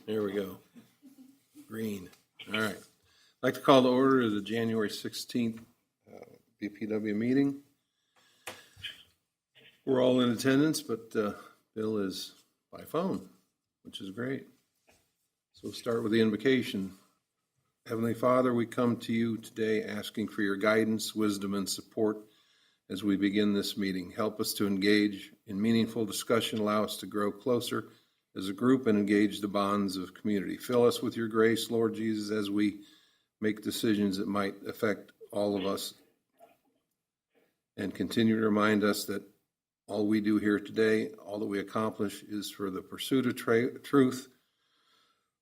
There we go. Green. All right. I'd like to call to order the January 16th BPW meeting. We're all in attendance, but Bill is by phone, which is great. So we'll start with the invocation. Heavenly Father, we come to you today asking for your guidance, wisdom, and support as we begin this meeting. Help us to engage in meaningful discussion. Allow us to grow closer as a group and engage the bonds of community. Fill us with your grace, Lord Jesus, as we make decisions that might affect all of us. And continue to remind us that all we do here today, all that we accomplish, is for the pursuit of truth,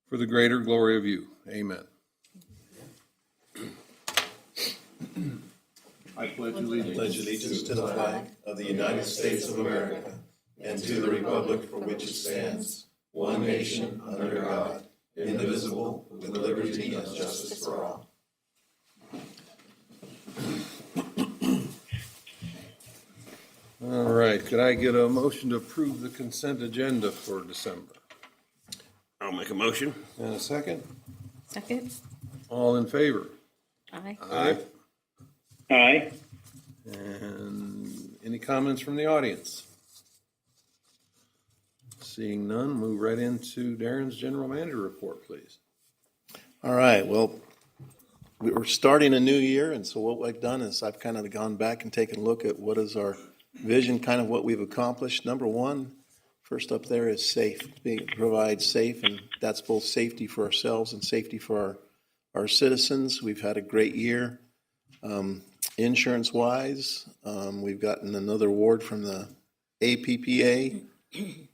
for the greater glory of you. Amen. I pledge allegiance to the flag of the United States of America and to the republic for which it stands, one nation under God, indivisible, with liberty and justice for all. All right, could I get a motion to approve the consent agenda for December? I'll make a motion. And a second? Second. All in favor? Aye. Aye. Aye. And any comments from the audience? Seeing none, move right into Darren's general manager report, please. All right, well, we're starting a new year, and so what I've done is I've kind of gone back and taken a look at what is our vision, kind of what we've accomplished. Number one, first up there is safe, provide safe, and that's both safety for ourselves and safety for our citizens. We've had a great year. Insurance-wise, we've gotten another award from the APPA,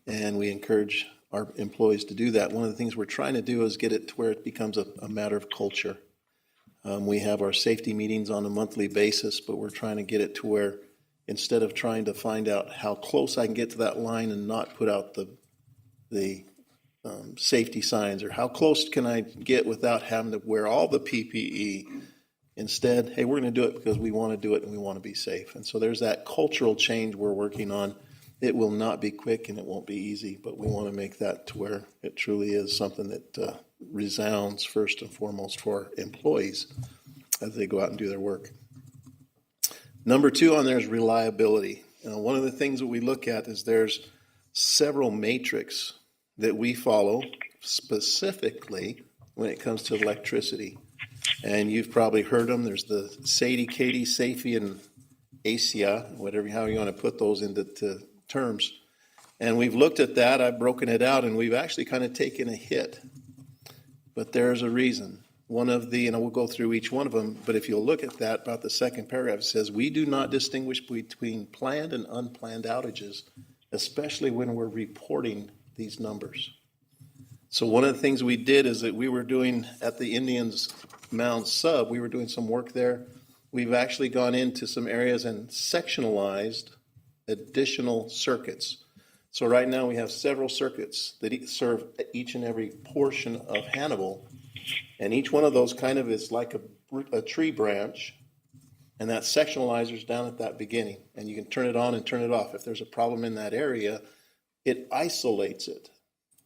and we encourage our employees to do that. One of the things we're trying to do is get it to where it becomes a matter of culture. We have our safety meetings on a monthly basis, but we're trying to get it to where instead of trying to find out how close I can get to that line and not put out the safety signs, or how close can I get without having to wear all the PPE. Instead, hey, we're going to do it because we want to do it and we want to be safe. And so there's that cultural change we're working on. It will not be quick and it won't be easy, but we want to make that to where it truly is something that resounds first and foremost for our employees as they go out and do their work. Number two on there is reliability. One of the things that we look at is there's several metrics that we follow specifically when it comes to electricity. And you've probably heard them. There's the SAIDI, CAIDI, SAFI, and ASIA, how you want to put those into terms. And we've looked at that. I've broken it out, and we've actually kind of taken a hit. But there's a reason. One of the, and we'll go through each one of them, but if you'll look at that, about the second paragraph, it says, we do not distinguish between planned and unplanned outages, especially when we're reporting these numbers. So one of the things we did is that we were doing at the Indians Mound sub, we were doing some work there. We've actually gone into some areas and sectionalized additional circuits. So right now we have several circuits that serve each and every portion of Hannibal. And each one of those kind of is like a tree branch. And that sectionalizer is down at that beginning. And you can turn it on and turn it off. If there's a problem in that area, it isolates it.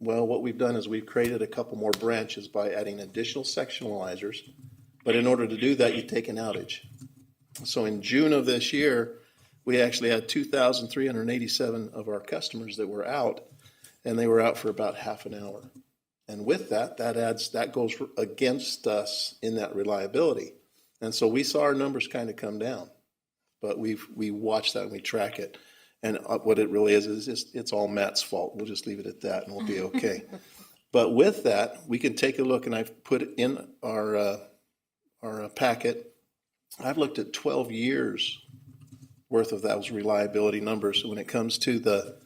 Well, what we've done is we've created a couple more branches by adding additional sectionalizers. But in order to do that, you take an outage. So in June of this year, we actually had 2,387 of our customers that were out, and they were out for about half an hour. And with that, that goes against us in that reliability. And so we saw our numbers kind of come down, but we watch that and we track it. And what it really is it's all Matt's fault. We'll just leave it at that and we'll be okay. But with that, we can take a look, and I've put in our packet, I've looked at 12 years worth of those reliability numbers. So when it comes to the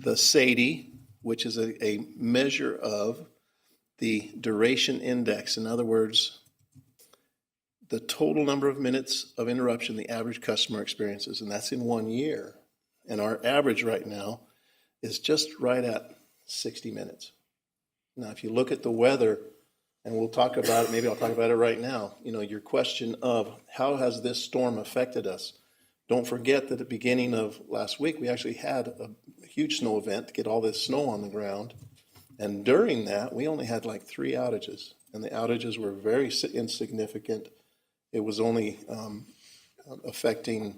SAIDI, which is a measure of the duration index, in other words, the total number of minutes of interruption the average customer experiences, and that's in 1 year. And our average right now is just right at 60 minutes. Now, if you look at the weather, and we'll talk about it, maybe I'll talk about it right now, your question of how has this storm affected us? Don't forget that at the beginning of last week, we actually had a huge snow event to get all this snow on the ground. And during that, we only had like 3 outages, and the outages were very insignificant. It was only affecting,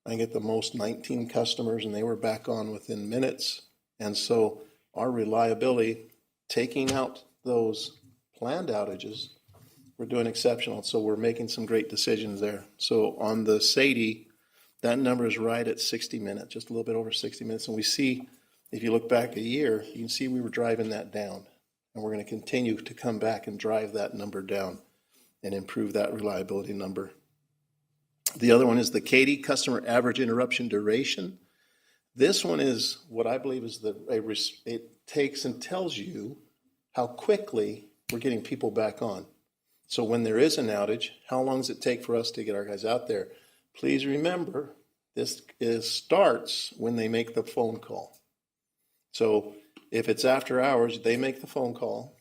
I think at the most 19 customers, and they were back on within minutes. And so our reliability, taking out those planned outages, we're doing exceptional. So we're making some great decisions there. So on the Sadie, that number is right at 60 minutes, just a little bit over 60 minutes. And we see, if you look back a year, you can see we were driving that down. And we're going to continue to come back and drive that number down and improve that reliability number. The other one is the Katie customer average interruption duration. This one is what I believe is it takes and tells you how quickly we're getting people back on. So when there is an outage, how long does it take for us to get our guys out there? Please remember, this starts when they make the phone call. So if it's after hours, they make the phone call.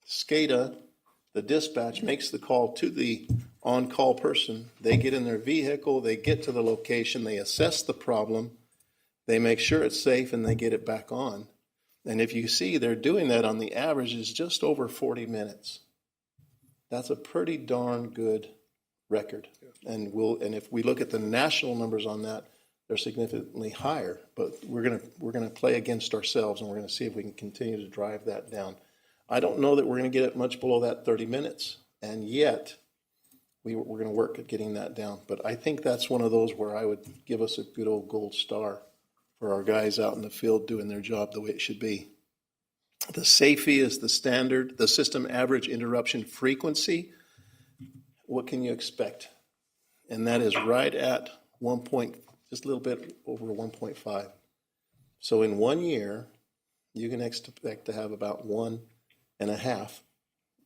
SCADA, the dispatch, makes the call to the on-call person. They get in their vehicle, they get to the location, they assess the problem, they make sure it's safe, and they get it back on. And if you see, they're doing that on the average is just over 40 minutes. That's a pretty darn good record. And if we look at the national numbers on that, they're significantly higher. But we're gonna play against ourselves, and we're gonna see if we can continue to drive that down. I don't know that we're gonna get it much below that 30 minutes, and yet we're gonna work at getting that down. But I think that's one of those where I would give us a good old gold star for our guys out in the field doing their job the way it should be. The SAFE is the standard, the system average interruption frequency. What can you expect? And that is right at just a little bit over 1.5. So in 1 year, you can expect to have about 1.5,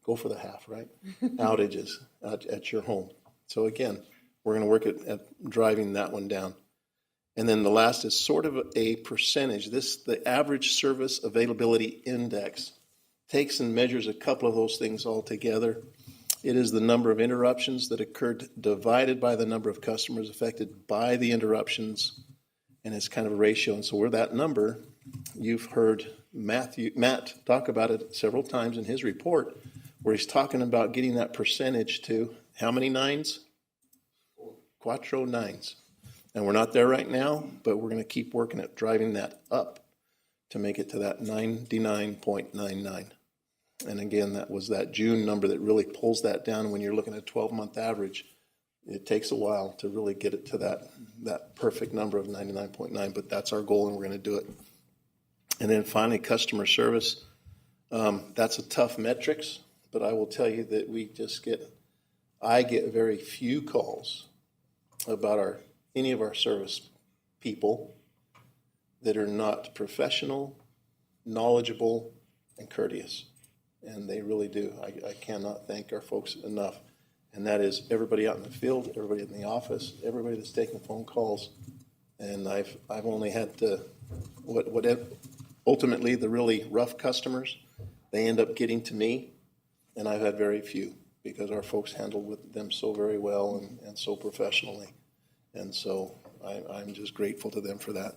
go for the half, right? Outages at your home. So again, we're going to work at driving that one down. And then the last is sort of a percentage. The average service availability index takes and measures a couple of those things all together. It is the number of interruptions that occurred divided by the number of customers affected by the interruptions, and it's kind of a ratio. And so we're that number. You've heard Matt talk about it several times in his report, where he's talking about getting that percentage to how many nines? 4 nines. And we're not there right now, but we're going to keep working at driving that up to make it to that 99.99. And again, that was that June number that really pulls that down. When you're looking at a 12-month average, it takes a while to really get it to that perfect number of 99.9, but that's our goal, and we're going to do it. And then finally, customer service. That's a tough metrics, but I will tell you that I get very few calls about any of our service people that are not professional, knowledgeable, and courteous. And they really do. I cannot thank our folks enough. And that is everybody out in the field, everybody in the office, everybody that's taking phone calls. And I've only had to, ultimately the really rough customers, they end up getting to me, and I've had very few because our folks handled them so very well and so professionally. And so I'm just grateful to them for that.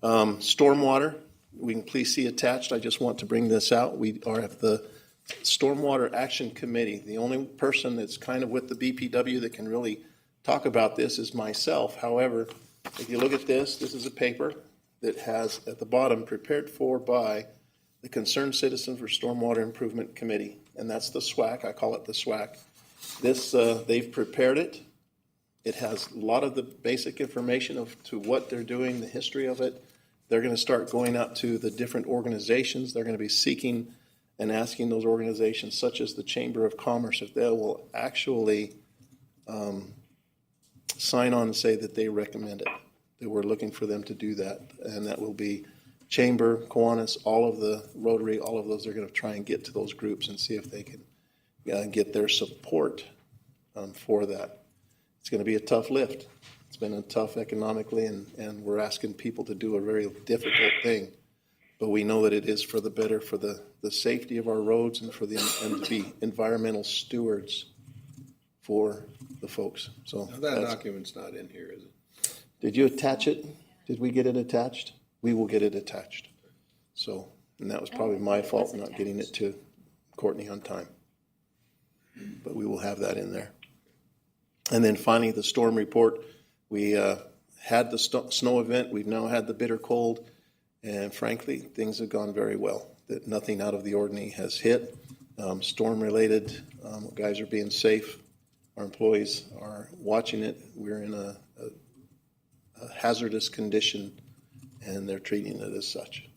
Stormwater, we can please see attached. I just want to bring this out. We are at the Stormwater Action Committee. The only person that's kind of with the BPW that can really talk about this is myself. However, if you look at this is a paper that has at the bottom, prepared for by the Concerned Citizens for Stormwater Improvement Committee. And that's the SWAC. I call it the SWAC. This, they've prepared it. It has a lot of the basic information to what they're doing, the history of it. They're going to start going out to the different organizations. They're going to be seeking and asking those organizations, such as the Chamber of Commerce, if they will actually sign on and say that they recommend it, that we're looking for them to do that. And that will be Chamber, Kiwanis, all of the Rotary, all of those are going to try and get to those groups and see if they can get their support for that. It's going to be a tough lift. It's been tough economically, and we're asking people to do a very difficult thing. But we know that it is for the better, for the safety of our roads and and to be environmental stewards for the folks. So That document's not in here, is it? Did you attach it? Did we get it attached? We will get it attached. So And that was probably Oh, my it fault was not getting it attached. to Courtney on time. But we will have that in there. And then finally, the storm report. We had the snow event. We've now had the bitter cold. And frankly, things have gone very well. That nothing out of the ordinary has hit. Storm related, guys are being safe. Our employees are watching it. We're in a hazardous condition, and they're treating it as such.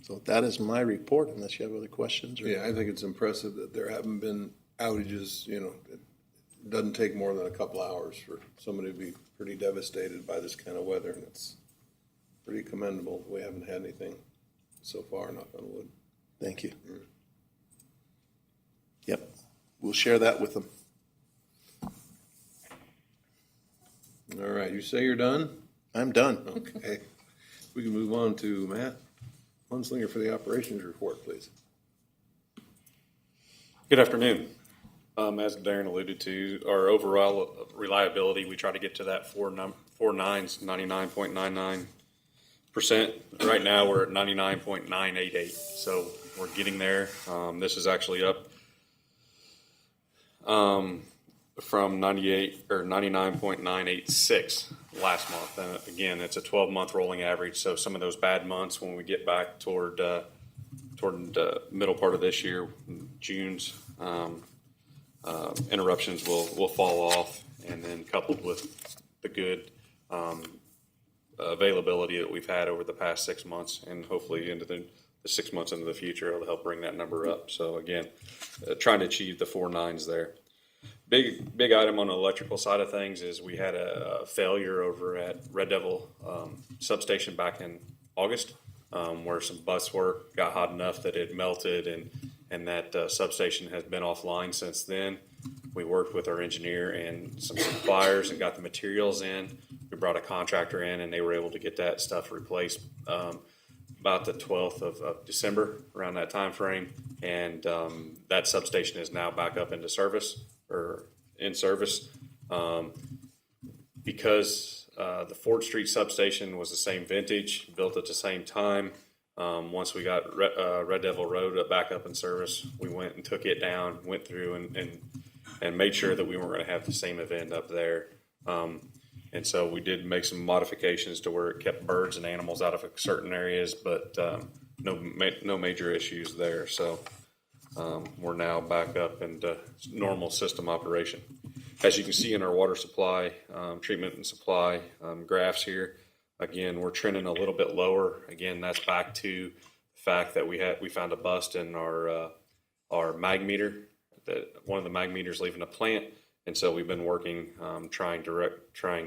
So that is my report, unless you have other questions. Or... Yeah, I think it's impressive that there haven't been outages, you know, it doesn't take more than a couple hours for somebody to be pretty devastated by this kind of weather, and it's pretty commendable. We haven't had anything so far, knock on wood. Thank you. Yep, we'll share that with them. All right, you say you're done? I'm done. Okay. We can move on to Matt Munslinger for the operations report, please. Good afternoon. As Darren alluded to, our overall reliability, we try to get to that four nines, 99.99%. Right now, we're at 99.988, so we're getting there. This is actually up from 99.986 last month. And again, it's a 12-month rolling average. So some of those bad months, when we get back toward the middle part of this year, June's interruptions will fall off, and then coupled with the good availability that we've had over the past 6 months, and hopefully into the 6 months into the future, it'll help bring that number up. So again, trying to achieve the 4 nines there. Big item on the electrical side of things is we had a failure over at Red Devil substation back in August, where some bus work got hot enough that it melted, and that substation has been offline since then. We worked with our engineer and some suppliers and got the materials in. We brought a contractor in, and they were able to get that stuff replaced about the 12th of December, around that time frame. And that substation is now back up into service, or in service. Because the Ford Street substation was the same vintage, built at the same time. Once we got Red Devil Road back up in service, we went and took it down, went through and made sure that we weren't going to have the same event up there. And so we did make some modifications to where it kept birds and animals out of certain areas, but no major issues there. So we're now back up into normal system operation. As you can see in our water supply, treatment and supply graphs here, again, we're trending a little bit lower. Again, that's back to the fact that we found a bust in our mag meter, that one of the mag meters leaving the plant, and so we've been working trying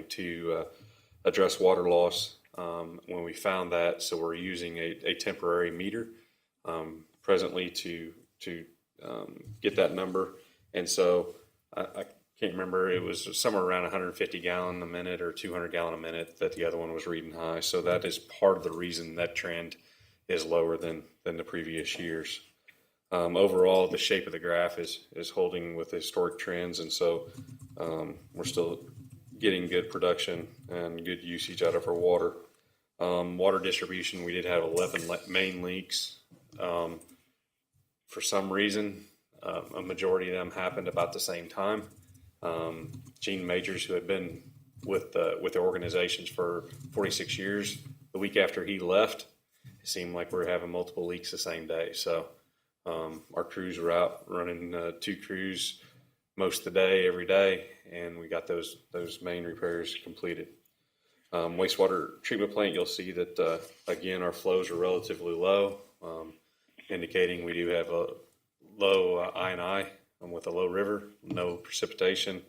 to address water loss when we found that. So we're using a temporary meter presently to get that number, and so I can't remember, it was somewhere around 150 gallon a minute or 200 gallon a minute that the other one was reading high. So that is part of the reason that trend is lower than the previous years. Overall, the shape of the graph is holding with historic trends, and so we're still getting good production and good usage out of our water. Water distribution, we did have 11 main leaks. For some reason, a majority of them happened about the same time. Gene Majors, who had been with the organizations for 46 years, the week after he left, it seemed like we were having multiple leaks the same day. So our crews were out running 2 crews most of the day, every day, and we got those main repairs completed. Wastewater treatment plant, you'll see that, again, our flows are relatively low, indicating we do have a low I&I with a low river, no precipitation.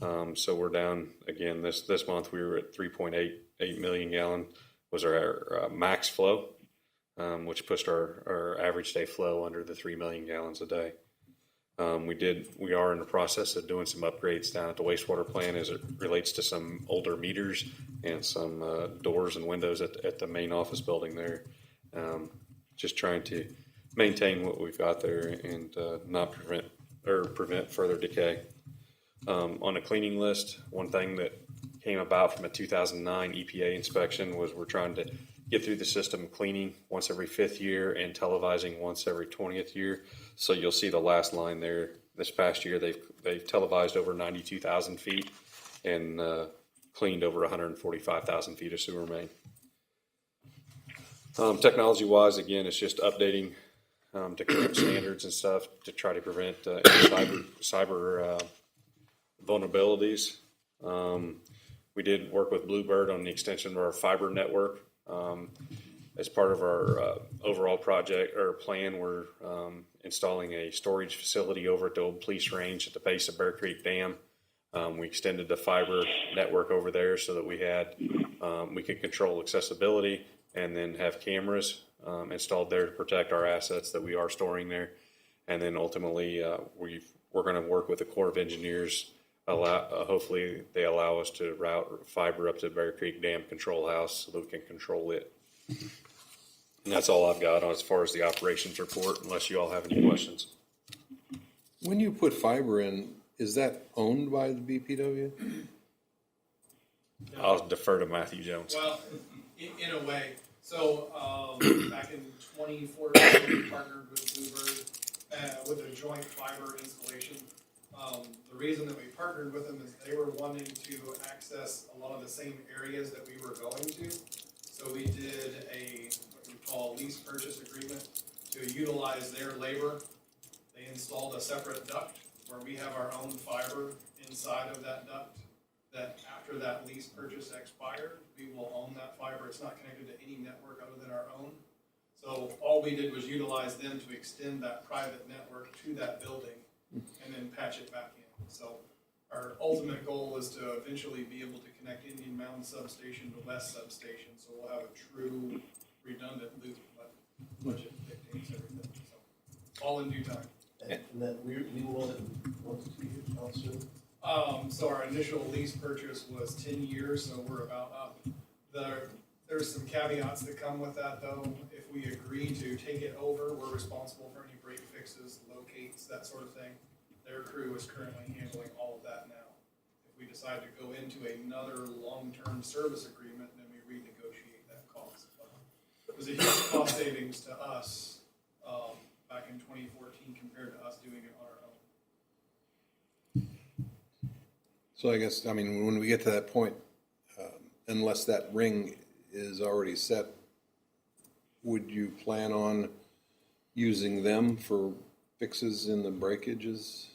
So we're down, again, this month we were at 3.88 million gallon was our max flow, which pushed our average day flow under the 3 million gallons a day. We are in the process of doing some upgrades down at the wastewater plant as it relates to some older meters and some doors and windows at the main office building there. Just trying to maintain what we've got there and not prevent further decay. On a cleaning list, one thing that came about from a 2009 EPA inspection was we're trying to get through the system cleaning once every 5th year and televising once every 20th year. So you'll see the last line there. This past year, they've televised over 92,000 feet and cleaned over 145,000 feet of sewer main. Technology-wise, again, it's just updating to current standards and stuff to try to prevent any cyber vulnerabilities. We did work with Bluebird on the extension of our fiber network. As part of our overall project or plan, we're installing a storage facility over at the old police range at the base of Bear Creek Dam. We extended the fiber network over there so that we could control accessibility and then have cameras installed there to protect our assets that we are storing there. And then ultimately, we're going to work with the Corps of Engineers. Hopefully, they allow us to route fiber up to Bear Creek Dam Control House so that we can control it. And that's all I've got as far as the operations report, unless you all have any questions. When you put fiber in, is that owned by the BPW? I'll defer to Matthew Jones. Well, in a way. So back in 2014, we partnered with Bluebird with a joint fiber installation. The reason that we partnered with them is they were wanting to access a lot of the same areas that we were going to. So we did what we call lease purchase agreement to utilize their labor. They installed a separate duct where we have our own fiber inside of that duct, that after that lease purchase expired, we will own that fiber. It's not connected to any network other than our own. So all we did was utilize them to extend that private network to that building and then patch it back in. So our ultimate goal is to eventually be able to connect Indian Mountain Substation to West Substation. So we'll have a true redundant loop, but budget dictates everything. So all in due time. And then we will in 1 to 2 years also. So our initial lease purchase was 10 years, so we're about up. There's some caveats that come with that, though. If we agree to take it over, we're responsible for any break fixes, locates, that sort of thing. Their crew is currently handling all of that now. If we decide to go into another long-term service agreement, then we renegotiate that cost. It was a huge cost savings to us back in 2014 compared to us doing it on our own. So I guess, I mean, when we get to that point, unless that ring is already set, would you plan on using them for fixes in the breakages?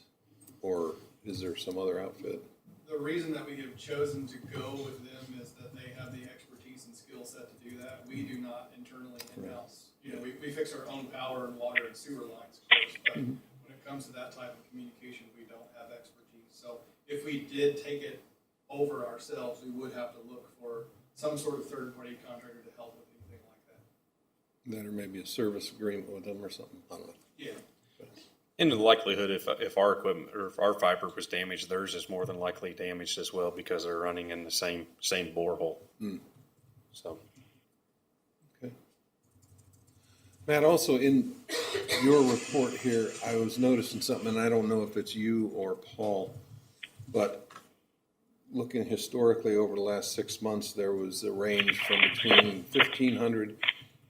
Or is there some other outfit? The reason that we have chosen to go with them is that they have the expertise and skill set to do that. We do not internally in-house. You know, we fix our own power and water and sewer lines, of course, but when it comes to that type of communication, we don't have expertise. So if we did take it over ourselves, we would have to look for some sort of third-party contractor to help with anything like that. That or maybe a service agreement with them or something, I don't know. Yeah. In the likelihood, if our equipment or if our fiber was damaged, theirs is more than likely damaged as well because they're running in the same borehole. So, Okay. Matt, also in your report here, I was noticing something, and I don't know if it's you or Paul, but looking historically over the last 6 months, there was a range from between $1,500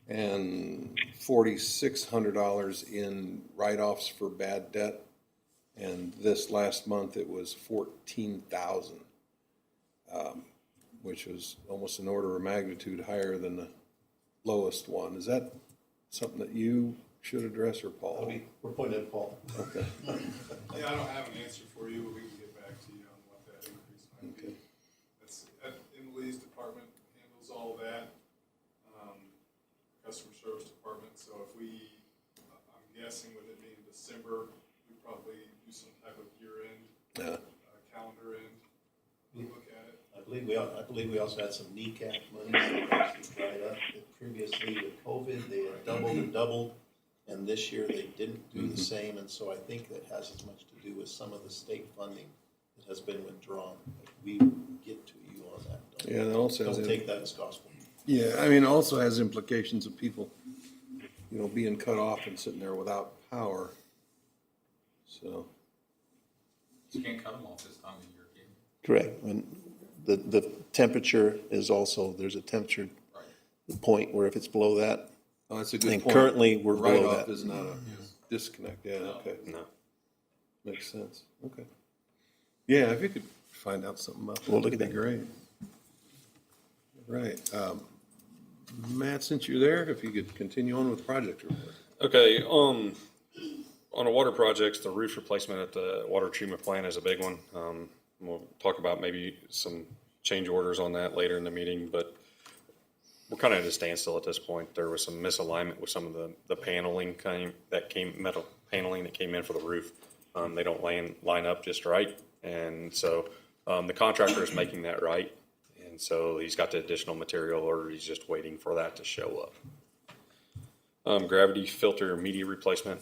and $4,600 in write-offs for bad debt, and this last month it was $14,000, which was almost an order of magnitude higher than the lowest one. Is that something that you should address, or Paul? We're pointing at Paul. Okay. Yeah, I don't have an answer for you, but we can get back to you on what that increase might be. Okay. That's, in the leads department handles all of that, customer service department, so if I'm guessing with it being December, we probably do some type of year-end, calendar end, look at it. I believe we also had some kneecap money that actually dried up. Previously with COVID, they had doubled, and this year they didn't do the same, and so I think that has as much to do with some of the state funding that has been withdrawn. But we will get to you on that. Yeah, and also Don't take that as gospel. Yeah, I mean, it also has implications of people, you know, being cut off and sitting there without power. So, You can't cut them off this time of year, can you? Correct. And the temperature is also, there's a temperature point where if it's below that, Oh, that's a good and point. currently we're below Write-off that. is not a disconnect, yeah, okay. No. Makes sense, okay. Yeah, if you could find out something about that, We'll look that'd at be that. great. Right, Matt, since you're there, if you could continue on with the project report. Okay, on the water projects, the roof replacement at the water treatment plant is a big one. We'll talk about maybe some change orders on that later in the meeting, but we're kind of at a standstill at this point. There was some misalignment with some of the paneling metal paneling that came in for the roof. They don't line up just right, and so the contractor is making that right, and so he's got the additional material order. He's just waiting for that to show up. Gravity filter media replacement.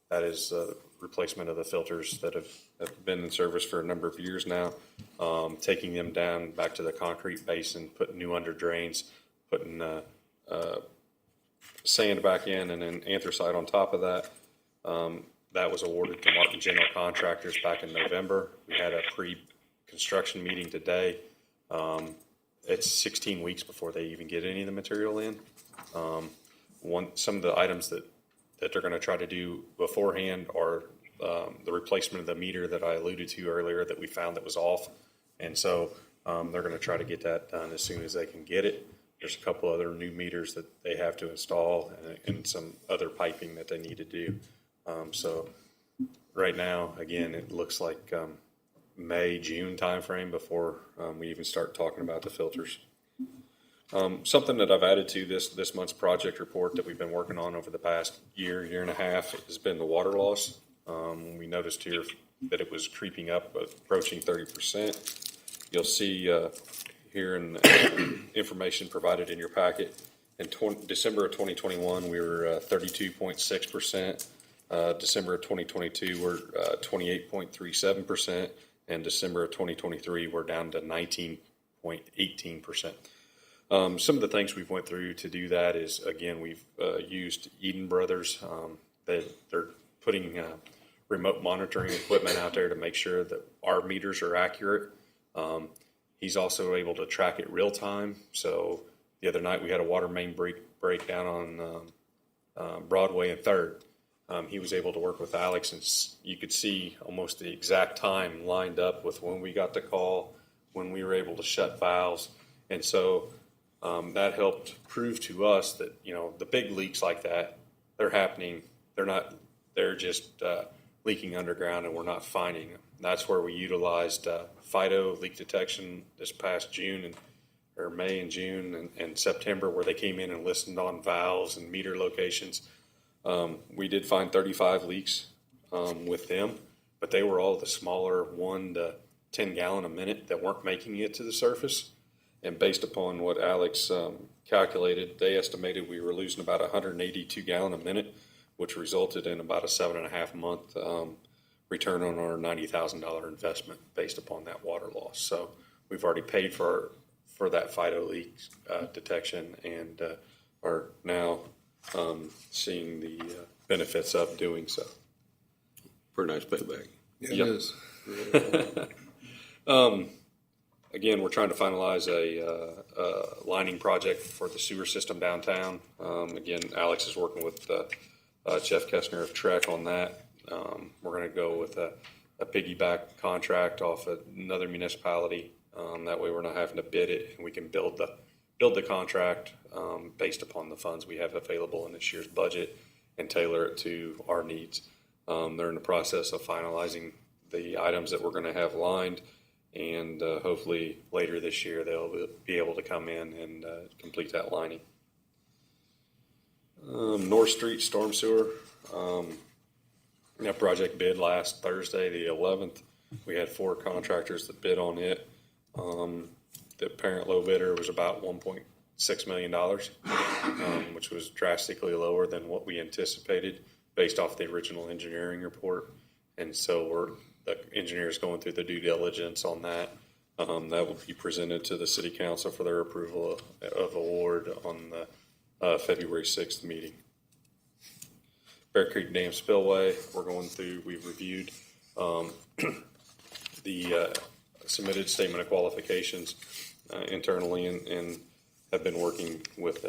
That is replacement of the filters that have been in service for a number of years now. Taking them down back to the concrete basin, putting new under drains, putting sand back in, and then anthracite on top of that. That was awarded to Martin General Contractors back in November. We had a pre-construction meeting today. It's 16 weeks before they even get any of the material in. Some of the items that they're going to try to do beforehand are the replacement of the meter that I alluded to earlier that we found that was off. And so they're going to try to get that done as soon as they can get it. There's a couple other new meters that they have to install and some other piping that they need to do. So right now, again, it looks like May, June timeframe before we even start talking about the filters. Something that I've added to this month's project report that we've been working on over the past year and a half has been the water loss. We noticed here that it was creeping up, approaching 30%. You'll see here in the information provided in your packet. In December of 2021, we were 32.6%. December of 2022, we're 28.37%. And December of 2023, we're down to 19.18%. Some of the things we've went through to do that is, again, we've used Eden Brothers. They're putting remote monitoring equipment out there to make sure that our meters are accurate. He's also able to track it real time. So the other night we had a water main breakdown on Broadway and 3rd. He was able to work with Alex, and you could see almost the exact time lined up with when we got the call, when we were able to shut valves. And so that helped prove to us that, the big leaks like that, they're happening. They're just leaking underground, and we're not finding them. That's where we utilized FIDO leak detection this past May and June and September, where they came in and listened on valves and meter locations. We did find 35 leaks with them, but they were all the smaller 1 to 10 gallon a minute that weren't making it to the surface. And based upon what Alex calculated, they estimated we were losing about 182 gallon a minute, which resulted in about a 7.5 month return on our $90,000 investment based upon that water loss. So we've already paid for that FIDO leak detection and are now seeing the benefits of doing so. Pretty nice payback. Yeah, Yep. it is. Again, we're trying to finalize a lining project for the sewer system downtown. Again, Alex is working with Jeff Kessner of Trek on that. We're going to go with a piggyback contract off another municipality. That way we're not having to bid it, and we can build the contract based upon the funds we have available in this year's budget and tailor it to our needs. They're in the process of finalizing the items that we're going to have lined, and hopefully later this year they'll be able to come in and complete that lining. North Street Storm Sewer. That project bid last Thursday, the 11th. We had 4 contractors that bid on it. The parent low bidder was about $1.6 million, which was drastically lower than what we anticipated based off the original engineering report. And so the engineers going through the due diligence on that. That will be presented to the city council for their approval of award on the February 6th meeting. Bear Creek Dam Spillway, we've reviewed the submitted statement of qualifications internally, and have been working with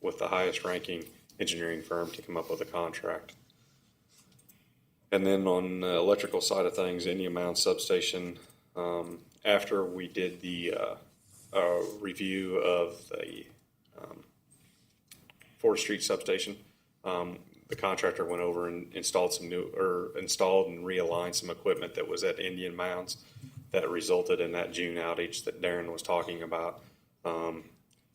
with the highest ranking engineering firm to come up with a contract. And then on the electrical side of things, Indian Mound Substation, after we did the review of the 4th Street Substation, the contractor went over and installed and realigned some equipment that was at Indian Mounds that resulted in that June outage that Darren was talking about.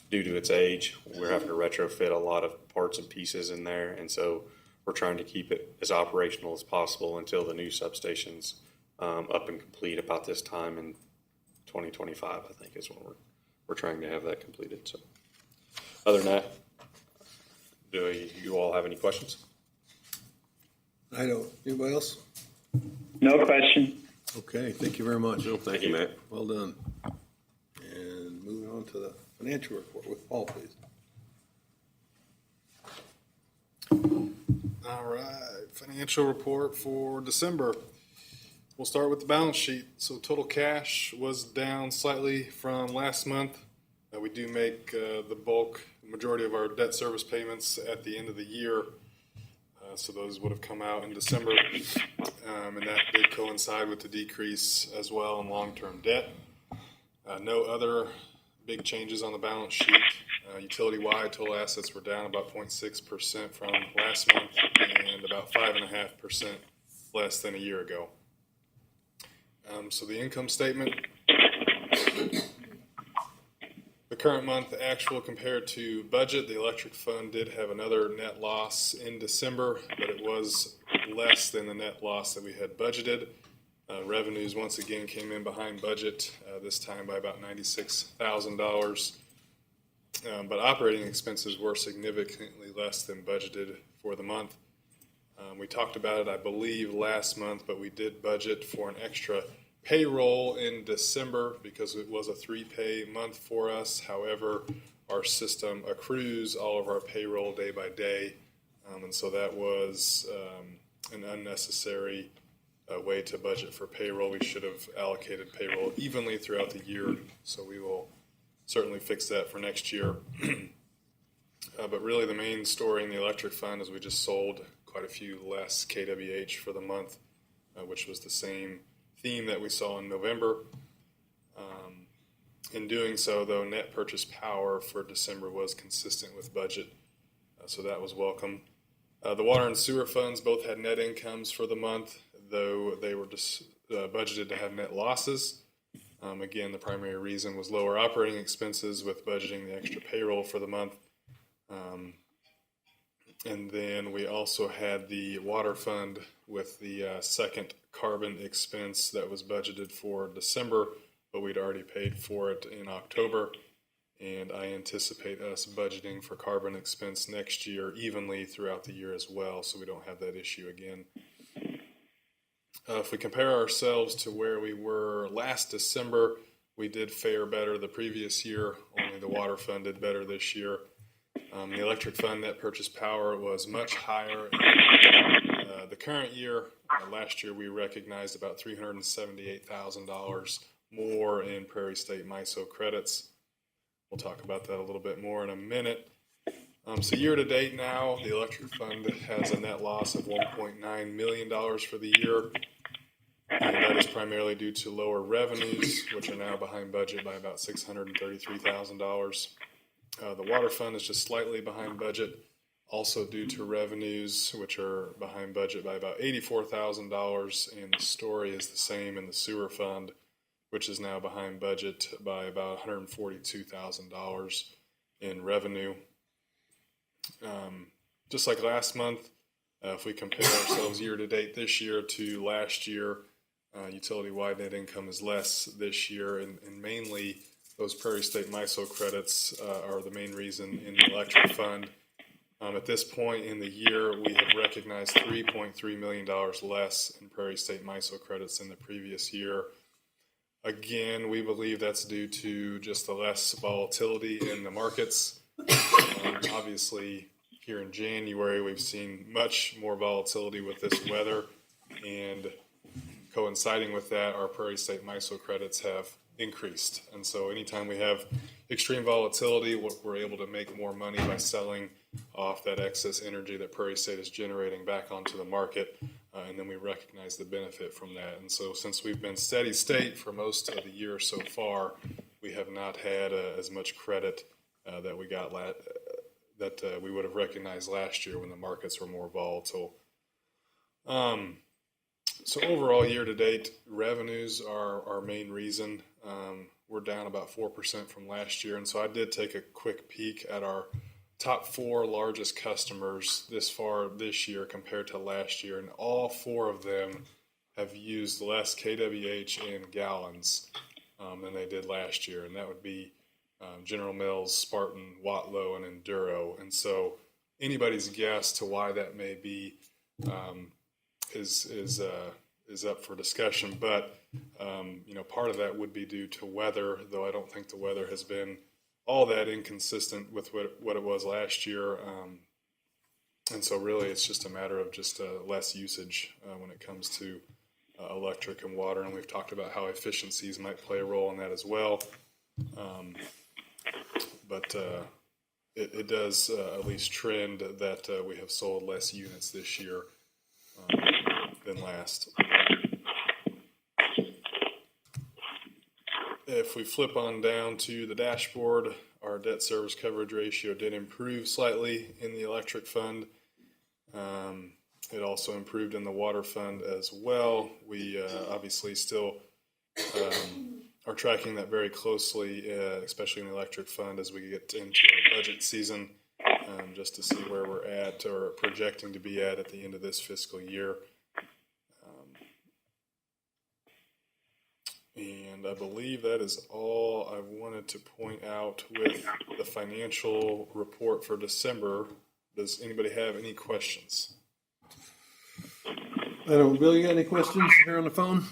Due to its age, we're having to retrofit a lot of parts and pieces in there, and so we're trying to keep it as operational as possible until the new substation's up and complete about this time in 2025, I think is when we're trying to have that completed. So other than that, do you all have any questions? I don't. Anybody else? No question. Okay, thank you very much. No, thank you, Matt. Well done. And moving on to the financial report with Paul, please. All right, financial report for December. We'll start with the balance sheet. So total cash was down slightly from last month. We do make the majority of our debt service payments at the end of the year. So those would have come out in December. And that did coincide with the decrease as well in long-term debt. No other big changes on the balance sheet. Utility-wide, total assets were down about 0.6% from last month and about 5.5% less than a year ago. So the income statement, the current month actual compared to budget, the electric fund did have another net loss in December, but it was less than the net loss that we had budgeted. Revenues once again came in behind budget, this time by about $96,000. But operating expenses were significantly less than budgeted for the month. We talked about it, I believe, last month, but we did budget for an extra payroll in December because it was a 3-pay month for us. However, our system accrues all of our payroll day by day, and so that was an unnecessary way to budget for payroll. We should have allocated payroll evenly throughout the year, so we will certainly fix that for next year. But really the main story in the electric fund is we just sold quite a few less kWh for the month, which was the same theme that we saw in November. In doing so, though, net purchase power for December was consistent with budget, so that was welcome. The water and sewer funds both had net incomes for the month, though they were just budgeted to have net losses. Again, the primary reason was lower operating expenses with budgeting the extra payroll for the month. And then we also had the water fund with the second carbon expense that was budgeted for December, but we'd already paid for it in October. And I anticipate us budgeting for carbon expense next year evenly throughout the year as well, so we don't have that issue again. If we compare ourselves to where we were last December, we did fare better the previous year. Only the water fund did better this year. The electric fund net purchase power was much higher in the current year. Last year we recognized about $378,000 more in Prairie State MISO credits. We'll talk about that a little bit more in a minute. So year to date now, the electric fund has a net loss of $1.9 million for the year. And that is primarily due to lower revenues, which are now behind budget by about $633,000. The water fund is just slightly behind budget, also due to revenues, which are behind budget by about $84,000. And the story is the same in the sewer fund, which is now behind budget by about $142,000 in revenue. Just like last month, if we compare ourselves year to date this year to last year, utility-wide net income is less this year, and mainly those Prairie State MISO credits are the main reason in the electric fund. At this point in the year, we have recognized $3.3 million less in Prairie State MISO credits than the previous year. Again, we believe that's due to just the less volatility in the markets. Obviously, here in January, we've seen much more volatility with this weather, and coinciding with that, our Prairie State MISO credits have increased. And so anytime we have extreme volatility, we're able to make more money by selling off that excess energy that Prairie State is generating back onto the market, and then we recognize the benefit from that. And so since we've been steady state for most of the year so far, we have not had as much credit that we got that we would have recognized last year when the markets were more volatile. So overall, year to date, revenues are our main reason. We're down about 4% from last year. And so I did take a quick peek at our top 4 largest customers this far this year compared to last year. And all 4 of them have used less kWh in gallons than they did last year. And that would be General Mills, Spartan, Watlow, and Enduro. And so anybody's guess to why that may be is up for discussion, but part of that would be due to weather, though I don't think the weather has been all that inconsistent with what it was last year, and so really it's just a matter of just less usage when it comes to electric and water, and we've talked about how efficiencies might play a role in that as well, but it does at least trend that we have sold less units this year than last. If we flip on down to the dashboard, our debt service coverage ratio did improve slightly in the electric fund. It also improved in the water fund as well. We obviously still are tracking that very closely, especially in the electric fund as we get into our budget season, just to see where we're at or projecting to be at the end of this fiscal year. And I believe that is all I wanted to point out with the financial report for December. Does anybody have any questions? I don't, Bill, you got any questions here on the phone?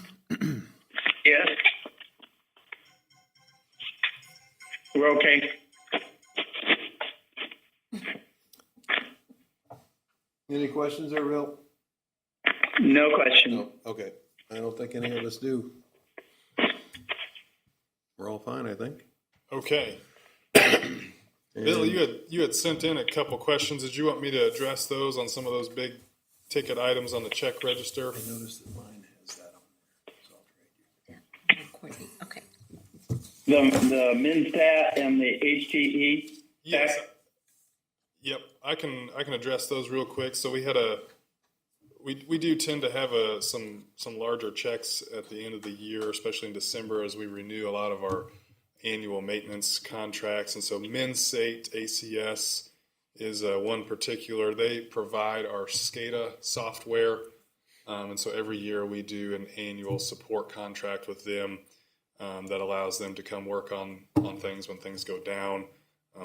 Yes. We're okay. Any questions there, Bill? No question. No, okay. I don't think any of us do. We're all fine, I think. Okay. Bill, you had sent in a couple questions. Did you want me to address those on some of those big ticket items on the check register? I noticed that mine has that on there, so I'll trade you. Courtney, okay. The MinStat and the HTE? Yes. Yep, I can address those real quick. So we had we do tend to have some larger checks at the end of the year, especially in December, as we renew a lot of our annual maintenance contracts. And so MinState ACS is one particular. They provide our SCADA software, and so every year we do an annual support contract with them that allows them to come work on things when things go down.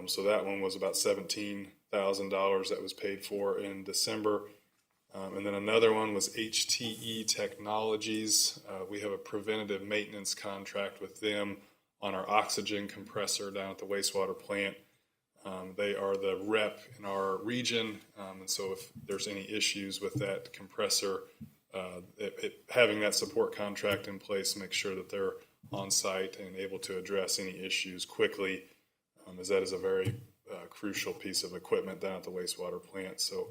So that one was about $17,000 that was paid for in December. And then another one was HTE Technologies. We have a preventative maintenance contract with them on our oxygen compressor down at the wastewater plant. They are the rep in our region, and so if there's any issues with that compressor, having that support contract in place makes sure that they're on site and able to address any issues quickly, as that is a very crucial piece of equipment down at the wastewater plant. So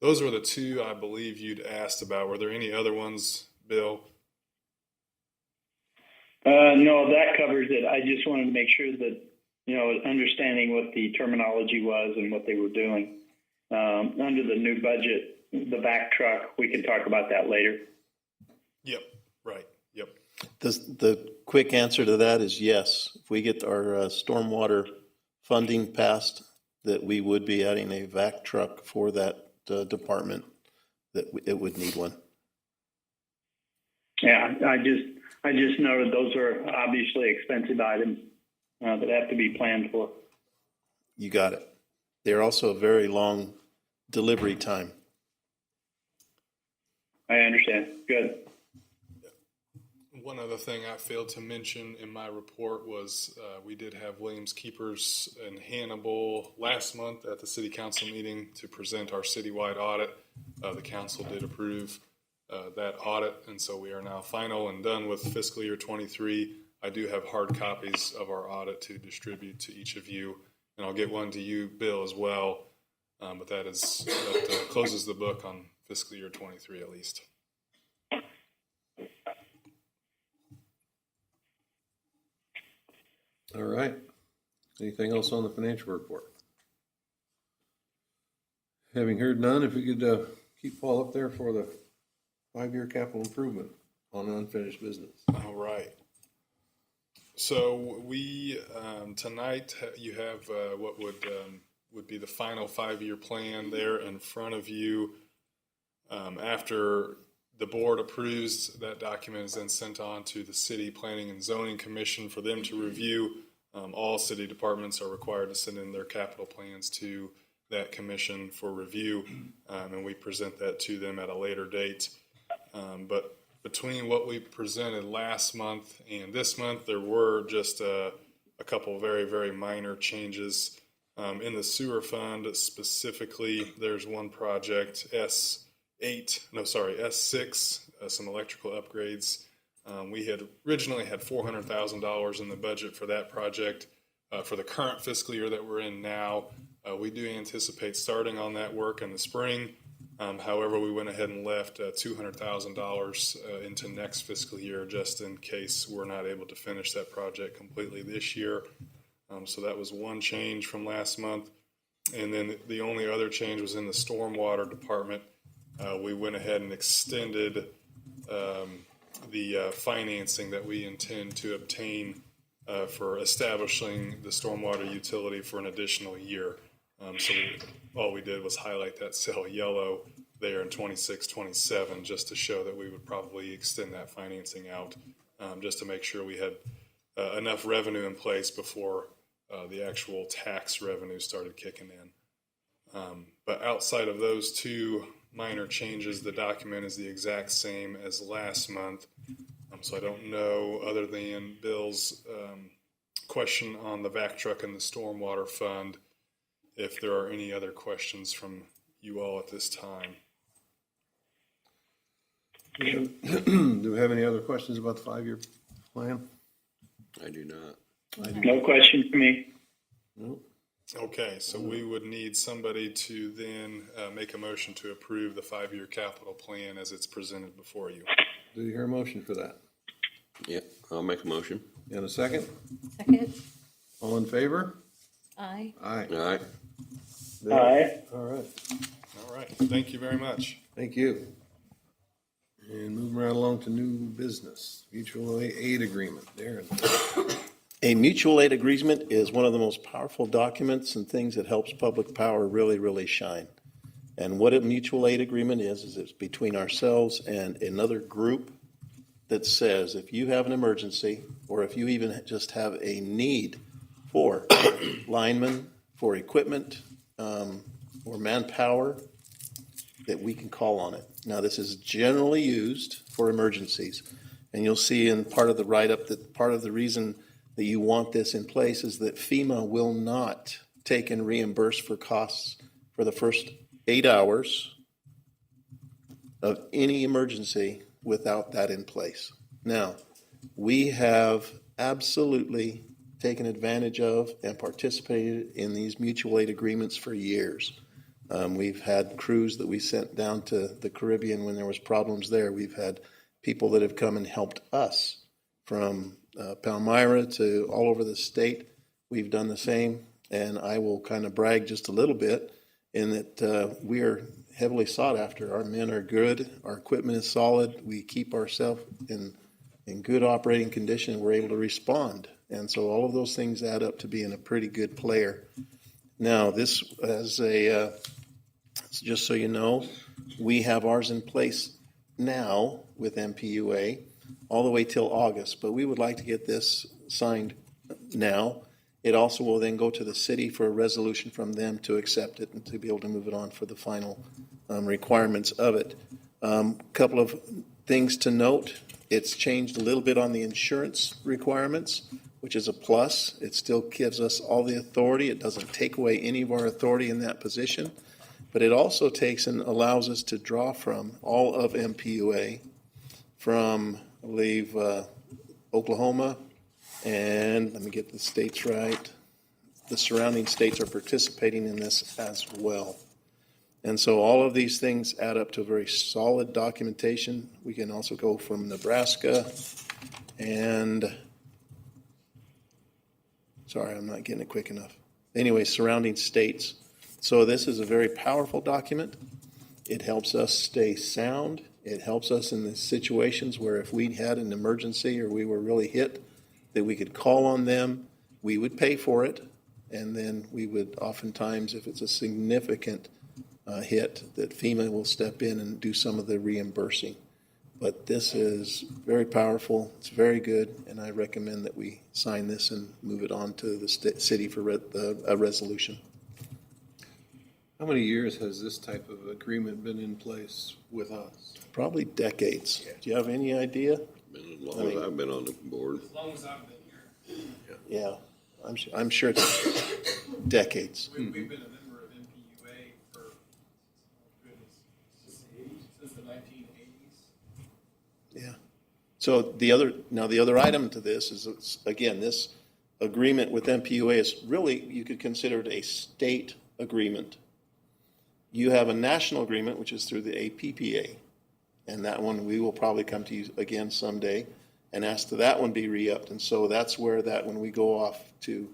those were the two I believe you'd asked about. Were there any other ones, Bill? No, that covers it. I just wanted to make sure that, understanding what the terminology was and what they were doing. Under the new budget, the back truck, we can talk about that later. Yep, right, yep. The quick answer to that is yes. If we get our stormwater funding passed, that we would be adding a vac truck for that department, that it would need one. Yeah, I just noted those are obviously expensive items that have to be planned for. You got it. They're also a very long delivery time. I understand. Good. One other thing I failed to mention in my report was we did have Williams Keepers in Hannibal last month at the city council meeting to present our citywide audit. The council did approve that audit, and so we are now final and done with fiscal year 23. I do have hard copies of our audit to distribute to each of you, and I'll get one to you, Bill, as well. But that closes the book on fiscal year 23 at least. All right. Anything else on the financial report? Having heard none, if we could keep Paul up there for the 5-year capital improvement on unfinished business. All right. So we tonight you have what would be the final 5-year plan there in front of you. After the board approves, that document is then sent on to the City Planning and Zoning Commission for them to review. All city departments are required to send in their capital plans to that commission for review, and we present that to them at a later date. But between what we presented last month and this month, there were just a couple very, very minor changes. In the sewer fund specifically, there's one project, S6, some electrical upgrades. We had originally had $400,000 in the budget for that project. For the current fiscal year that we're in now, we do anticipate starting on that work in the spring. However, we went ahead and left $200,000 into next fiscal year just in case we're not able to finish that project completely this year. So that was one change from last month. And then the only other change was in the stormwater department. We went ahead and extended the financing that we intend to obtain for establishing the stormwater utility for an additional year. So all we did was highlight that cell yellow there in 26-27 just to show that we would probably extend that financing out just to make sure we had enough revenue in place before the actual tax revenue started kicking in. But outside of those two minor changes, the document is the exact same as last month. So I don't know, other than Bill's question on the vac truck and the stormwater fund, if there are any other questions from you all at this time. Do we have any other questions about the 5-year plan? I do not. No question for me. No. Okay, so we would need somebody to then make a motion to approve the 5-year capital plan as it's presented before you. Do you hear a motion for that? Yeah, I'll make a motion. And a second? Second. All in favor? Aye. Aye. All right. Aye. All right. All right, thank you very much. Thank you. And moving right along to new business, mutual aid agreement. Darren. A mutual aid agreement is one of the most powerful documents and things that helps public power really, really shine. And what a mutual aid agreement is it's between ourselves and another group that says if you have an emergency or if you even just have a need for linemen, for equipment, or manpower, that we can call on it. Now, this is generally used for emergencies. And you'll see in part of the write-up that part of the reason that you want this in place is that FEMA will not take and reimburse for costs for the first 8 hours of any emergency without that in place. Now, we have absolutely taken advantage of and participated in these mutual aid agreements for years. We've had crews that we sent down to the Caribbean when there was problems there. We've had people that have come and helped us from Palmyra to all over the state. We've done the same, and I will kind of brag just a little bit in that we are heavily sought after. Our men are good. Our equipment is solid. We keep ourselves in good operating condition. We're able to respond. And so all of those things add up to being a pretty good player. Now, this as a, just so you know, we have ours in place now with MPUA all the way till August, but we would like to get this signed now. It also will then go to the city for a resolution from them to accept it and to be able to move it on for the final requirements of it. Couple of things to note. It's changed a little bit on the insurance requirements, which is a plus. It still gives us all the authority. It doesn't take away any of our authority in that position, but it also takes and allows us to draw from all of MPUA from, I believe, Oklahoma, And let me get the states right. The surrounding states are participating in this as well. And so all of these things add up to a very solid documentation. We can also go from Nebraska and, sorry, I'm not getting it quick enough. Anyway, surrounding states. So this is a very powerful document. It helps us stay sound. It helps us in the situations where if we had an emergency or we were really hit, that we could call on them, we would pay for it, and then we would oftentimes, if it's a significant hit, that FEMA will step in and do some of the reimbursing. But this is very powerful, it's very good, and I recommend that we sign this and move it on to the city for a resolution. How many years has this type of agreement been in place with us? Probably decades. Do you have any idea? Been as long as I've been on the board. As long as I've been here. Yeah, I'm sure it's decades. We've been a member of NPUA for, oh goodness, since the 1980s. Yeah. So the other item to this is, again, this agreement with MPUA is really, you could consider it a state agreement. You have a national agreement, which is through the APPA, and that one we will probably come to you again someday and ask that that one be re-upped. And so that's where that, when we go off to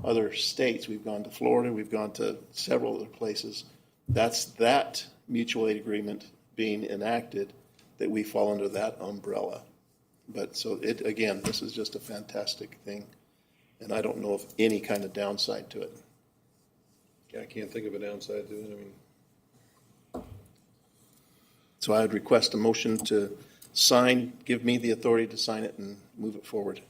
other states, we've gone to Florida, we've gone to several other places, that's that mutual aid agreement being enacted, that we fall under that umbrella. But so it, again, this is just a fantastic thing, and I don't know of any kind of downside to it. I can't think of a downside to it. I mean, So I would request a motion to sign, give me the authority to sign it and move it forward.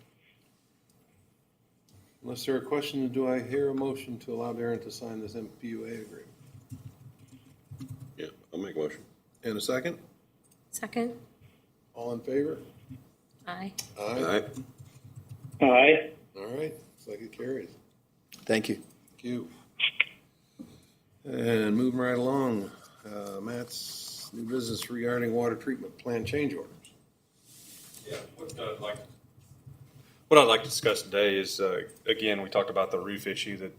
unless there are questions, do I hear a motion to allow Darren to sign this MPUA agreement? Yeah, I'll make a motion. And a second? Second. All in favor? Aye. All right. Aye. All right, looks like it carries. Thank you. Thank you. And moving right along, Matt's new business regarding water treatment plant change orders. Yeah, what I'd like to discuss today is, again, we talked about the roof issue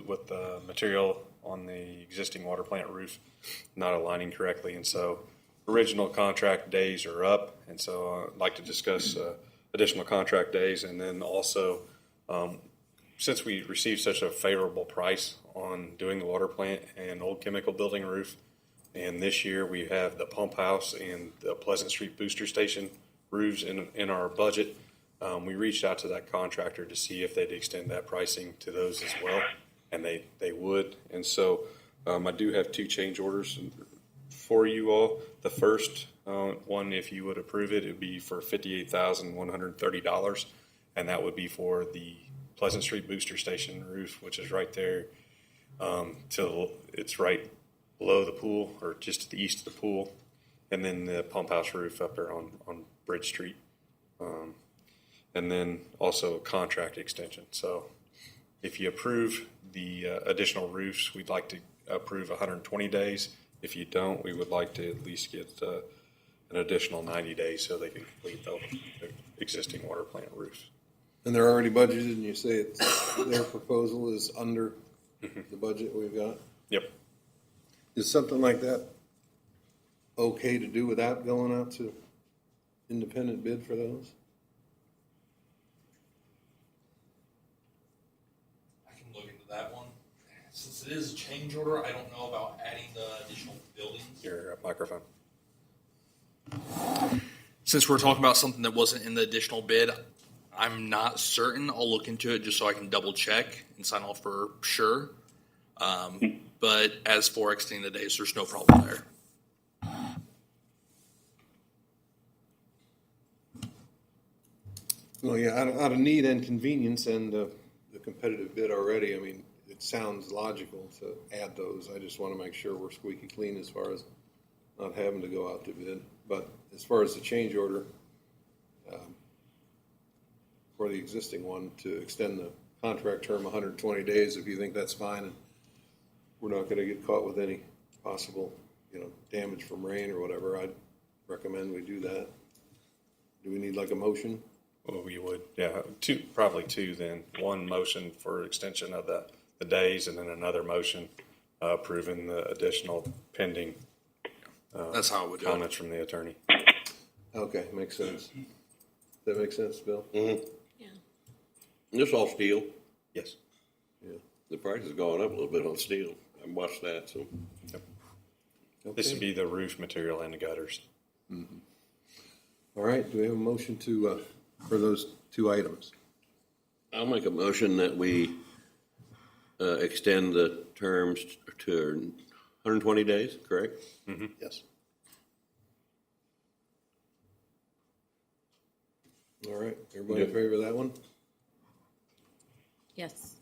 with the material on the existing water plant roof not aligning correctly. And so original contract days are up. And so I'd like to discuss additional contract days. And then also, since we received such a favorable price on doing the water plant and old chemical building roof, and this year we have the pump house and the Pleasant Street booster station roofs in our budget. We reached out to that contractor to see if they'd extend that pricing to those as well, and they would. And so I do have two change orders for you all. The first one, if you would approve it, it would be for $58,130, and that would be for the Pleasant Street booster station roof, which is right there. It's right below the pool, or just to the east of the pool, and then the pump house roof up there on Bridge Street. And then also a contract extension. So if you approve the additional roofs, we'd like to approve 120 days. If you don't, we would like to at least get an additional 90 days so they can complete the existing water plant roofs. And they're already budgeted, and you say their proposal is under the budget we've got? Yep. Is something like that okay to do without going out to independent bid for those? I can look into that one. Since it is a change order, I don't know about adding the additional buildings. Your microphone. Since we're talking about something that wasn't in the additional bid, I'm not certain. I'll look into it just so I can double check and sign off for sure. But as for extending the days, there's no problem there. Well, yeah, out of need and convenience and the competitive bid already, I mean, it sounds logical to add those. I just want to make sure we're squeaky clean as far as not having to go out to bid. But as far as the change order for the existing one, to extend the contract term 120 days, if you think that's fine, and we're not going to get caught with any possible, damage from rain or whatever, I'd recommend we do that. Do we need like a motion? Oh, you would, yeah, probably two then. One motion for extension of the days and then another motion approving the additional pending That's how I would do it. comments from the attorney. Okay, makes sense. Does that make sense, Bill? Mm-hmm. Yeah. This all steel. Yes. The price has gone up a little bit on steel. I watched that, so. This would be the roof material and the gutters. All right, do we have a motion to, for those two items? I'll make a motion that we extend the terms to 120 days, correct? Yes. All right, everybody in favor of that one? Yes.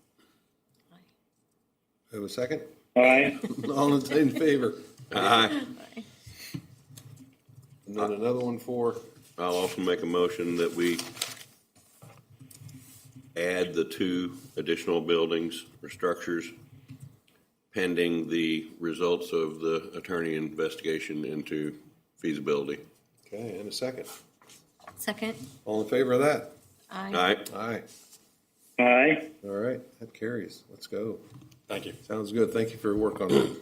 Have a second? Aye. All in favor? Aye. Aye. And then another one for, I'll also make a motion that we add the two additional buildings or structures pending the results of the attorney investigation into feasibility. okay, and a second. Second. All in favor of that? Aye. Aye. Aye. Aye. All right, that carries. Let's go. Thank you. Sounds good. Thank you for your work on that.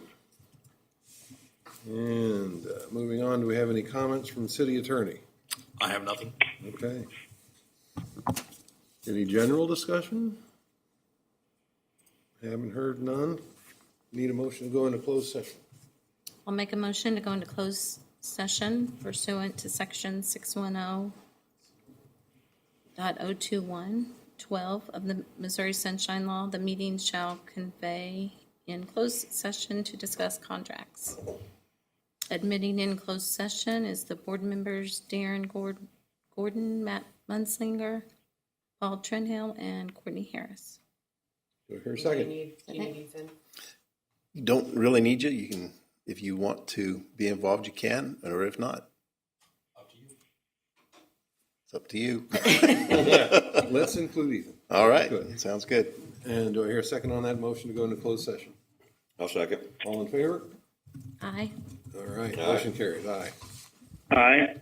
And moving on, do we have any comments from the city attorney? I have nothing. Okay. Any general discussion? Haven't heard none. Need a motion to go into closed session. I'll make a motion to go into closed session pursuant to section 610.021.12 of the Missouri Sunshine Law. The meeting shall convey in closed session to discuss contracts. Admitting in closed session is the board members Darren Gordon, Matt Munslinger, Paul Trenhill, and Courtney Harris. Do I hear a second? Do you need Ethan? You don't really need you. You can, if you want to be involved, you can, or if not, Up to you. it's up to you. Let's include Ethan. All right, Good. sounds good. And do I hear a second on that motion to go into closed session? I'll second. All in favor? Aye. All right, Aye. motion carries. Aye. Aye.